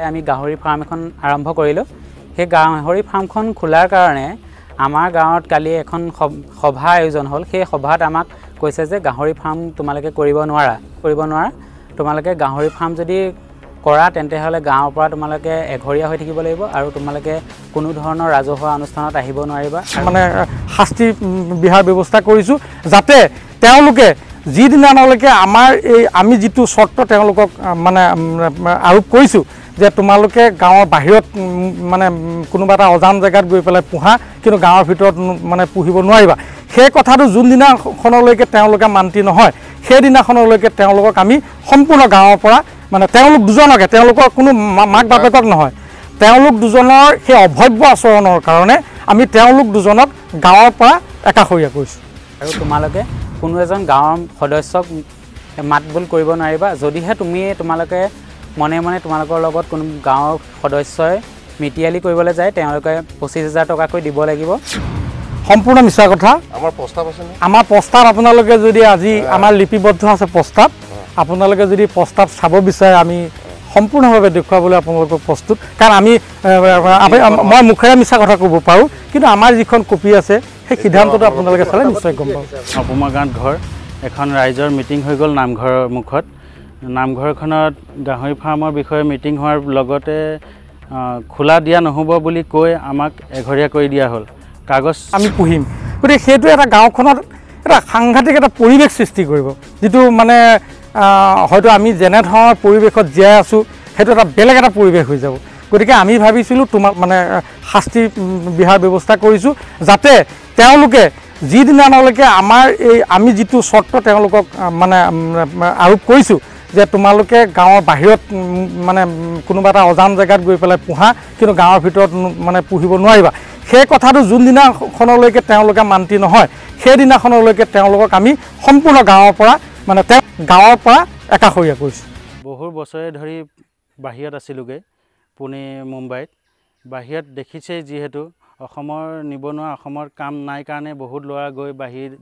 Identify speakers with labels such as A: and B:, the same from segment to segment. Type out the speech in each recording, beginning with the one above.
A: আমি গাহৰি ফাৰ্ম এখন আৰম্ভ কৰিলোঁ। সেই গাহৰি ফাৰ্মখন খোলাৰ কাৰণে আমাৰ গাঁৱত কালি এখন সভা আয়োজন হ'ল। সেই সভাত আমাক কৈছে যে গাহৰি ফাৰ্ম তোমালোকে কৰিব নোৱাৰা। তোমালোকে গাহৰি ফাৰ্ম যদি কৰা তেন্তে হ'লে গাঁৱৰ পৰা তোমালোকে এঘৰীয়া হৈ থাকিব লাগিব আৰু তোমালোকে কোনো ধৰণৰ ৰাজহুৱা অনুষ্ঠানত আহিব নোৱাৰিবা।
B: মানে শাস্তি বিহাৰ ব্যৱস্থা কৰিছোঁ যাতে তেওঁলোকে যিদিনালৈকে আমাৰ এই আমি যিটো চৰ্ত তেওঁলোকক মানে আৰোপ কৰিছোঁ যে তোমালোকে গাঁৱৰ বাহিৰত মানে কোনোবা এটা অজান জেগাত গৈ পেলাই পোহা, কিন্তু গাঁৱৰ ভিতৰত মানে পুহিব নোৱাৰিবা। সেই কথাটো যোনদিনাখনলৈকে তেওঁলোকে মান্তি নহয়, সেইদিনাখনলৈকে তেওঁলোকক আমি সম্পূৰ্ণ গাঁৱৰ পৰা মানে তেওঁলোক দুজনকে, তেওঁলোকৰ কোনো মাক বাপেকক নহয়, তেওঁলোক দুজনৰ সেই অভব্য আচৰণৰ কাৰণে আমি তেওঁলোক দুজনক গাঁৱৰ পৰা একাষৰীয়া কৰিছোঁ।
A: আৰু তোমালোকে কোনো এজন গাঁৱৰ সদস্যক মাত বোল কৰিব নোৱাৰিবা। যদিহে তোমালোকে মনে মনে তোমালোকৰ লগত কোনো গাঁৱৰ সদস্যই মিতিয়ালি কৰিবলৈ যায়, তেওঁলোকে 25,000 টকাকৈ দিব লাগিব।
B: সম্পূৰ্ণ মিছা কথা। আমাৰ প্ৰস্তাৱ আপোনালোকে যদি আজি আমাৰ লিপিবদ্ধ আছে প্ৰস্তাৱ, আপোনালোকে যদি প্ৰস্তাৱ চাব বিচাৰে আমি সম্পূৰ্ণভাৱে দেখুৱাবলৈ আপোনালোকক প্ৰস্তুত। কাৰণ মই মুখেৰে মিছা কথা ক'ব পাৰোঁ, কিন্তু আমাৰ যিখন কপি আছে সেই সিদ্ধান্তটো আপোনালোকে চালে নিশ্চয় গম পাব।
C: নপুমা গাঁৱত ঘৰ এখন ৰাইজৰ মিটিং হৈ গ'ল নামঘৰৰ মুখত। নামঘৰখনত গাহৰি ফাৰ্মৰ বিষয়ে মিটিং হোৱাৰ লগতে খোলা দিয়া নহ'ব বুলি কৈ আমাক এঘৰীয়া কৰি দিয়া হ'ল। কাগজ
B: আমি পুহিম, গতিকে সেইটো এটা গাঁওখনত এটা সাংঘাতিক এটা পৰিৱেশ সৃষ্টি কৰিব, যিটো মানে হয়তো আমি যেনেধৰণৰ পৰিৱেশত জীয়াই আছোঁ সেইটো এটা বেলেগ এটা পৰিৱেশ হৈ যাব। গতিকে আমি ভাবিছিলোঁ তোমাক মানে শাস্তি বিহাৰ ব্যৱস্থা কৰিছোঁ যাতে তেওঁলোকে যিদিনালৈকে আমাৰ এই আমি যিটো চৰ্ত তেওঁলোকক মানে আৰোপ কৰিছোঁ যে তোমালোকে গাঁৱৰ বাহিৰত মানে কোনোবা এটা অজান জেগাত গৈ পেলাই পোহা, কিন্তু গাঁৱৰ ভিতৰত মানে পুহিব নোৱাৰিবা, সেই কথাটো যোনদিনাখনলৈকে তেওঁলোকে মান্তি নহয়, সেইদিনাখনলৈকে তেওঁলোকক আমি সম্পূৰ্ণ গাঁৱৰ পৰা মানে গাঁৱৰ পৰা একাষৰীয়া কৰিছোঁ।
C: বহু বছৰে ধৰি বাহিৰত আছিলোঁগৈ, পুনে মুম্বাইত। বাহিৰত দেখিছেই যিহেতু অসমৰ নিবনুৱা, অসমৰ কাম নাই কাৰণে বহুত ল'ৰা গৈ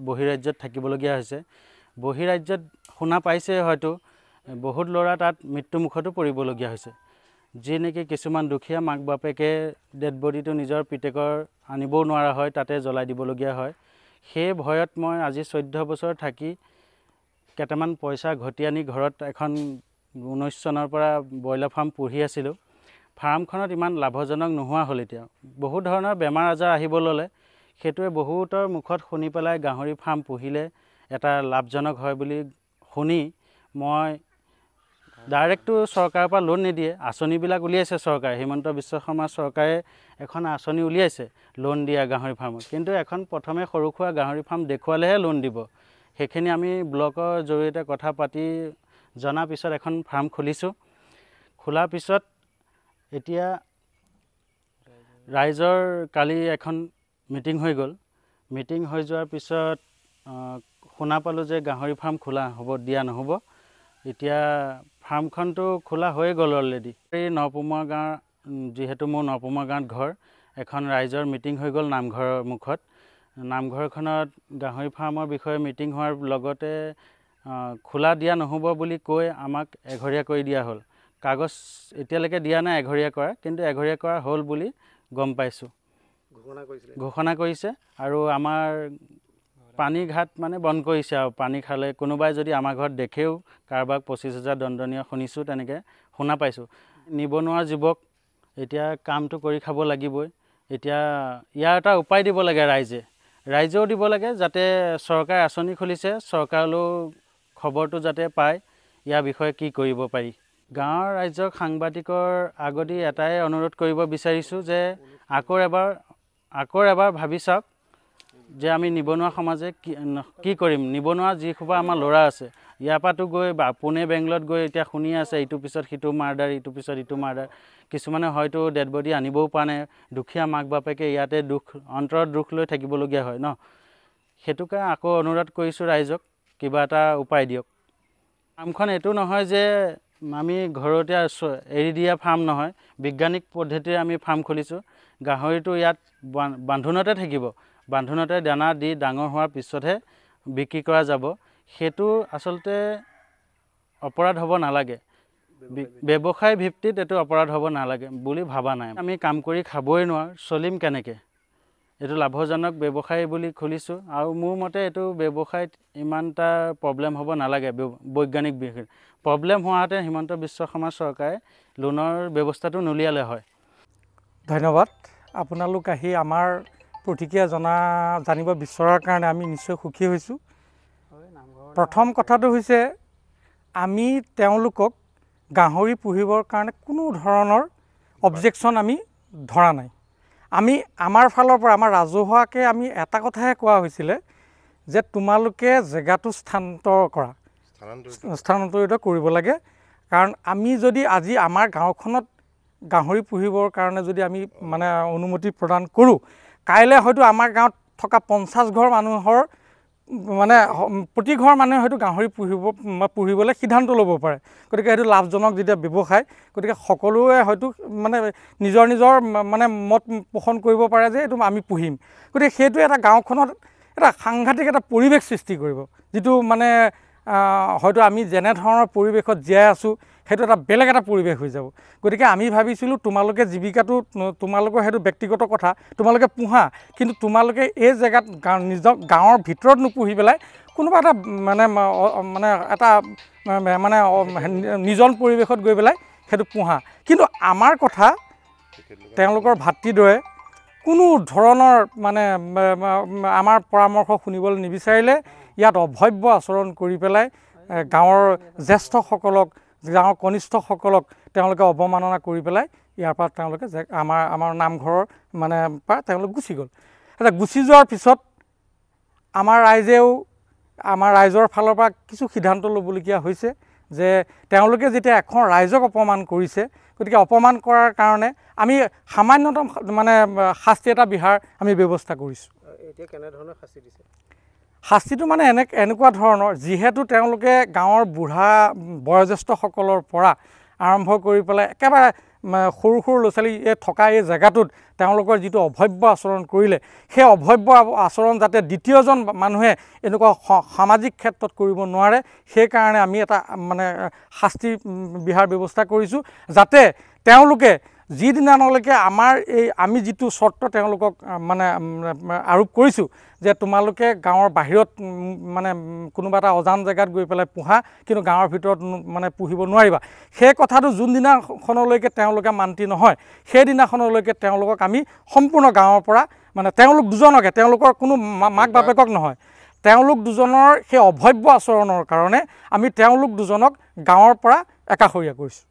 C: বহিৰাজ্যত থাকিবলগীয়া হৈছে। বহিৰাজ্যত শুনা পাইছে হয়তো বহুত ল'ৰা তাত মৃত্যুমুখতো পৰিবলগীয়া হৈছে। যি নেকি কিছুমান দুখীয়া মাক বাপেকে ডেড বডিটো নিজৰ পিতেকৰ আনিবও নোৱাৰা হয়, তাতে জ্বলাই দিবলগীয়া হয়। সেই ভয়ত মই আজি 14 বছৰ থাকি কেইটামান পইচা ঘটি আনি ঘৰত এখন 19 চনৰ পৰা ব্ৰইলাৰ ফাৰ্ম পুহি আছিলোঁ। ফাৰ্মখনত ইমান লাভজনক নোহোৱা হ'ল। এতিয়া বহুত ধৰণৰ বেমাৰ আজাৰ আহিব ল'লে, সেইটোৱে বহুতৰ মুখত শুনি পেলাই গাহৰি ফাৰ্ম পুহিলে এটা লাভজনক হয় বুলি শুনি মই ডাইৰেক্টটো চৰকাৰৰ পৰা লোন নিদিয়ে, আঁচনিবিলাক উলিয়াইছে চৰকাৰে। হিমন্ত বিশ্ব শৰ্মা চৰকাৰে এখন আঁচনি উলিয়াইছে লোন দিয়া গাহৰি ফাৰ্মত, কিন্তু এখন প্ৰথমে সৰু সুৰা গাহৰি ফাৰ্ম দেখুৱালেহে লোন দিব। সেইখিনি আমি ব্লকৰ জৰিয়তে কথা পাতি জনাৰ পিছত এখন ফাৰ্ম খুলিছোঁ। খোলাৰ পিছত এতিয়া ৰাইজৰ কালি এখন মিটিং হৈ গ'ল। মিটিং হৈ যোৱাৰ পিছত শুনা পালোঁ যে গাহৰি ফাৰ্ম খোলা দিয়া নহ'ব। এতিয়া ফাৰ্মখনটো খোলা হৈ গ'ল অলৰেডি। এই নপুমা গাঁৱৰ যিহেতু মোৰ নপুমা গাঁৱত ঘৰ, এখন ৰাইজৰ মিটিং হৈ গ'ল নামঘৰৰ মুখত। নামঘৰখনত গাহৰি ফাৰ্মৰ বিষয়ে মিটিং হোৱাৰ লগতে খোলা দিয়া নহ'ব বুলি কৈ আমাক এঘৰীয়া কৰি দিয়া হ'ল। কাগজ এতিয়ালৈকে দিয়া নাই এঘৰীয়া কৰা, কিন্তু এঘৰীয়া কৰা হ'ল বুলি গম পাইছোঁ। ঘোষণা কৰিছে আৰু আমাৰ পানী ঘাট মানে বন্ধ কৰিছে। আৰু পানী খালে কোনোবাই যদি আমাৰ ঘৰত দেখেও কাৰোবাক 25,000 দণ্ডনীয় শুনিছোঁ, তেনেকৈ শুনা পাইছোঁ। নিবনুৱা যুৱক এতিয়া কামটো কৰি খাব লাগিবই। এতিয়া ইয়াৰ এটা উপায় দিব লাগে ৰাইজেও দিব লাগে, যাতে চৰকাৰে আঁচনি খুলিছে, চৰকাৰলৈও খবৰটো যাতে পায় ইয়াৰ বিষয়ে কি কৰিব পাৰি। গাঁৱৰ ৰাইজক সাংবাদিকৰ আগদি এটাই অনুৰোধ কৰিব বিচাৰিছোঁ যে আকৌ এবাৰ ভাবি চাওক যে আমি নিবনুৱা সমাজে কি কৰিম। নিবনুৱা যিসোপা আমাৰ ল'ৰা আছে, ইয়াৰ পৰাতো গৈ পুনে বেংগলত গৈ এতিয়া শুনি আছে ইটো পিছত সিটো মাৰ্ডাৰ, ইটো পিছত ইটো মাৰ্ডাৰ। কিছুমানে হয়তো ডেড বডি আনিবও পৰা নাই। দুখীয়া মাক বাপেকে ইয়াতে অন্তৰত দুখ লৈ থাকিবলগীয়া হয় ন। সেইটো কাৰণে আকৌ অনুৰোধ কৰিছোঁ ৰাইজক কিবা এটা উপায় দিয়ক। ফাৰ্মখন এইটো নহয় যে আমি ঘৰতে এৰি দিয়া ফাৰ্ম নহয়, বৈজ্ঞানিক পদ্ধতিৰে আমি ফাৰ্ম খুলিছোঁ। গাহৰিটো ইয়াত বান্ধোনতে থাকিব, বান্ধোনতে দানা দি ডাঙৰ হোৱাৰ পিছতহে বিক্ৰী কৰা যাব। সেইটো আচলতে অপৰাধ হ'ব নালাগে। ব্যৱসায় ভিত্তিত এইটো অপৰাধ হ'ব নালাগে বুলি ভাবা নাই। আমি কাম কৰি খাবই নোৱাৰোঁ, চলিম কেনেকৈ? এইটো লাভজনক ব্যৱসায় বুলি খুলিছোঁ আৰু মোৰ মতে এইটো ব্যৱসায়ত ইমান এটা প্ৰব্লেম হ'ব নালাগে। বৈজ্ঞানিক বিষয় প্ৰব্লেম হোৱাহেঁতেন হিমন্ত বিশ্ব শৰ্মা চৰকাৰে লোনৰ ব্যৱস্থাটো নুলিয়ালে হয়।
B: ধন্যবাদ। আপোনালোক আহি আমাৰ প্ৰতিক্ৰিয়া জানিব বিচৰাৰ কাৰণে আমি নিশ্চয় সুখী হৈছোঁ। প্ৰথম কথাটো হৈছে আমি তেওঁলোকক গাহৰি পুহিবৰ কাৰণে কোনো ধৰণৰ অবজেকশ্যন আমি ধৰা নাই। আমি আমাৰ ফালৰ পৰা আমাৰ ৰাজহুৱাকৈ আমি এটা কথাহে কোৱা হৈছিলে যে তোমালোকে জেগাটো স্থানান্তৰিত কৰিব লাগে। কাৰণ আমি যদি আজি আমাৰ গাঁওখনত গাহৰি পুহিবৰ কাৰণে যদি আমি মানে অনুমতি প্ৰদান কৰোঁ, কাইলৈ হয়তো আমাৰ গাঁৱত থকা 50 ঘৰ মানুহৰ মানে প্ৰতি ঘৰ মানুহে হয়তো গাহৰি পুহিবলৈ সিদ্ধান্ত ল'ব পাৰে। গতিকে সেইটো লাভজনক যেতিয়া ব্যৱসায়, গতিকে সকলোৱে হয়তো মানে নিজৰ মানে মত পোষণ কৰিব পাৰে যে এইটো আমি পুহিম। গতিকে সেইটোৱে এটা গাঁওখনত এটা সাংঘাতিক এটা পৰিৱেশ সৃষ্টি কৰিব, যিটো মানে হয়তো আমি যেনেধৰণৰ পৰিৱেশত জীয়াই আছোঁ সেইটো এটা বেলেগ এটা পৰিৱেশ হৈ যাব। গতিকে আমি ভাবিছিলোঁ তোমালোকে জীৱিকাটো তোমালোকৰ সেইটো ব্যক্তিগত কথা, তোমালোকে পোহা, কিন্তু তোমালোকে এই জেগাত নিজৰ গাঁৱৰ ভিতৰত নুপুহি পেলাই কোনোবা এটা মানে এটা মানে নিজন পৰিৱেশত গৈ পেলাই সেইটো পোহা। কিন্তু আমাৰ কথা তেওঁলোকৰ ভাতৃদ্বয়ে কোনো ধৰণৰ মানে আমাৰ পৰামৰ্শ শুনিবলৈ নিবিচাৰিলে। ইয়াত অভব্য আচৰণ কৰি পেলাই গাঁৱৰ জ্যেষ্ঠসকলক, গাঁৱৰ কনিষ্ঠসকলক তেওঁলোকে অৱমাননা কৰি পেলাই ইয়াৰ পৰা তেওঁলোকে আমাৰ নামঘৰৰ মানে পৰা তেওঁলোক গুচি গ'ল। এতিয়া গুচি যোৱাৰ পিছত আমাৰ ৰাইজৰ ফালৰ পৰা কিছু সিদ্ধান্ত ল'বলগীয়া হৈছে যে তেওঁলোকে যেতিয়া এখন ৰাইজক অপমান কৰিছে, গতিকে অপমান কৰাৰ কাৰণে আমি সামান্যতম মানে শাস্তি এটা বিহাৰ আমি ব্যৱস্থা কৰিছোঁ।
D: এতিয়া কেনেধৰণৰ শাস্তি দিছে?
B: শাস্তিটো মানে এনেকুৱা ধৰণৰ, যিহেতু তেওঁলোকে গাঁৱৰ বুঢ়া বয়োজ্যেষ্ঠসকলৰ পৰা আৰম্ভ কৰি পেলাই একেবাৰে সৰু ল'ৰা ছোৱালী থকা এই জেগাটোত তেওঁলোকৰ যিটো অভব্য আচৰণ কৰিলে, সেই অভব্য আচৰণ যাতে দ্বিতীয়জন মানুহে এনেকুৱা সামাজিক ক্ষেত্ৰত কৰিব নোৱাৰে, সেইকাৰণে আমি এটা মানে শাস্তি বিহাৰ ব্যৱস্থা কৰিছোঁ, যাতে তেওঁলোকে যিদিনালৈকে আমি যিটো চৰ্ত তেওঁলোকক মানে আৰোপ কৰিছোঁ যে তোমালোকে গাঁৱৰ বাহিৰত মানে কোনোবা এটা অজান জেগাত গৈ পেলাই পোহা, কিন্তু গাঁৱৰ ভিতৰত মানে পুহিব নোৱাৰিবা, সেই কথাটো যোনদিনাখনলৈকে তেওঁলোকে মান্তি নহয়, সেইদিনাখনলৈকে তেওঁলোকক আমি সম্পূৰ্ণ গাঁৱৰ পৰা মানে তেওঁলোক দুজনকে, তেওঁলোকৰ কোনো মাক বাপেকক নহয়, তেওঁলোক দুজনৰ সেই অভব্য আচৰণৰ কাৰণে আমি তেওঁলোক দুজনক গাঁৱৰ পৰা একাষৰীয়া কৰিছোঁ।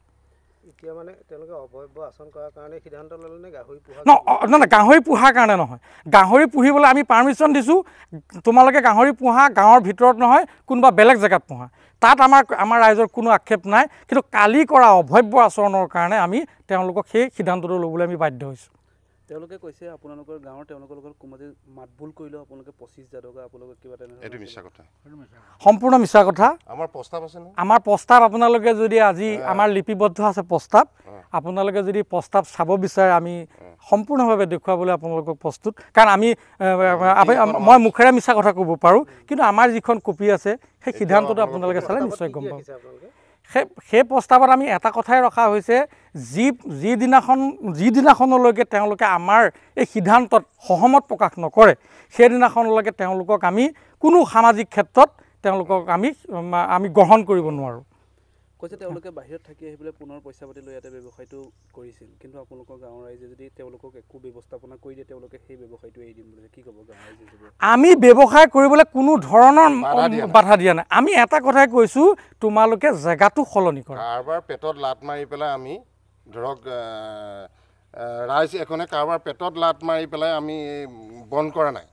D: এতিয়া মানে তেওঁলোকে অভব্য আচৰণ কৰাৰ কাৰণে সিদ্ধান্ত ল'লে নে গাহৰি পোহা?
B: নহয়, গাহৰি পোহাৰ কাৰণে নহয়। গাহৰি পুহিবলৈ আমি পাৰ্মিশ্যন দিছোঁ, তোমালোকে গাহৰি পোহা, গাঁৱৰ ভিতৰত নহয়, কোনোবা বেলেগ জেগাত পোহা, তাত আমাৰ ৰাইজৰ কোনো আক্ষেপ নাই। কিন্তু কালি কৰা অভব্য আচৰণৰ কাৰণে আমি তেওঁলোকক সেই সিদ্ধান্তটো ল'বলৈ আমি বাধ্য হৈছোঁ।
D: তেওঁলোকে কৈছে আপোনালোকৰ গাঁৱৰ তেওঁলোকৰ লগত কোনোবাই মাত ভুল কৰিলেও আপোনালোকে 25,000 টকা আপোনালোকে কিবা তেনেকুৱা।
E: এইটো মিছা কথা,
B: সম্পূৰ্ণ মিছা কথা।
E: আমাৰ প্ৰস্তাৱ আছে নহয়,
B: আমাৰ প্ৰস্তাৱ আপোনালোকে যদি আজি আমাৰ লিপিবদ্ধ আছে প্ৰস্তাৱ, আপোনালোকে যদি প্ৰস্তাৱ চাব বিচাৰে আমি সম্পূৰ্ণভাৱে দেখুৱাবলৈ আপোনালোকক প্ৰস্তুত। কাৰণ মই মুখেৰে মিছা কথা ক'ব পাৰোঁ, কিন্তু আমাৰ যিখন কপি আছে সেই সিদ্ধান্তটো আপোনালোকে চালে নিশ্চয় গম পাব। সেই প্ৰস্তাৱত আমি এটা কথাই ৰখা হৈছে, যিদিনাখনলৈকে তেওঁলোকে আমাৰ এই সিদ্ধান্তত সহমত প্ৰকাশ নকৰে, সেইদিনাখনলৈকে তেওঁলোকক আমি কোনো সামাজিক ক্ষেত্ৰত তেওঁলোকক আমি গ্ৰহণ কৰিব নোৱাৰোঁ।
D: কৈছে তেওঁলোকে বাহিৰত থাকি আহি পেলাই পুনৰ পইচা পাতি লৈ ইয়াতে ব্যৱসায়টো কৰিছিল, কিন্তু আপোনালোকৰ গাঁৱৰ ৰাইজে যদি তেওঁলোকক একো ব্যৱস্থাপনা কৰি দিয়ে, তেওঁলোকে সেই ব্যৱসায়টো এৰি দিম বুলি কি ক'ব গাঁৱৰ ৰাইজে?
B: আমি ব্যৱসায় কৰিবলৈ কোনো ধৰণৰ বাধা দিয়া নাই। আমি এটা কথাই কৈছোঁ, তোমালোকে জেগাটো সলনি কৰা।
E: কাৰোবাৰ পেটত লাত মাৰি পেলাই আমি ধৰক ৰাইজ এখনে কাৰোবাৰ পেটত লাত মাৰি পেলাই আমি বন্ধ কৰা নাই।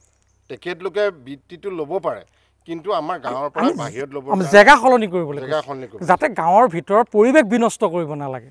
E: তেখেতলোকে বৃত্তিটো ল'ব পাৰে, কিন্তু আমাৰ গাঁৱৰ পৰা বাহিৰত ল'ব,
B: জেগা সলনি কৰিব লাগে, যাতে গাঁৱৰ ভিতৰৰ পৰিৱেশ বিনষ্ট কৰিব নালাগে।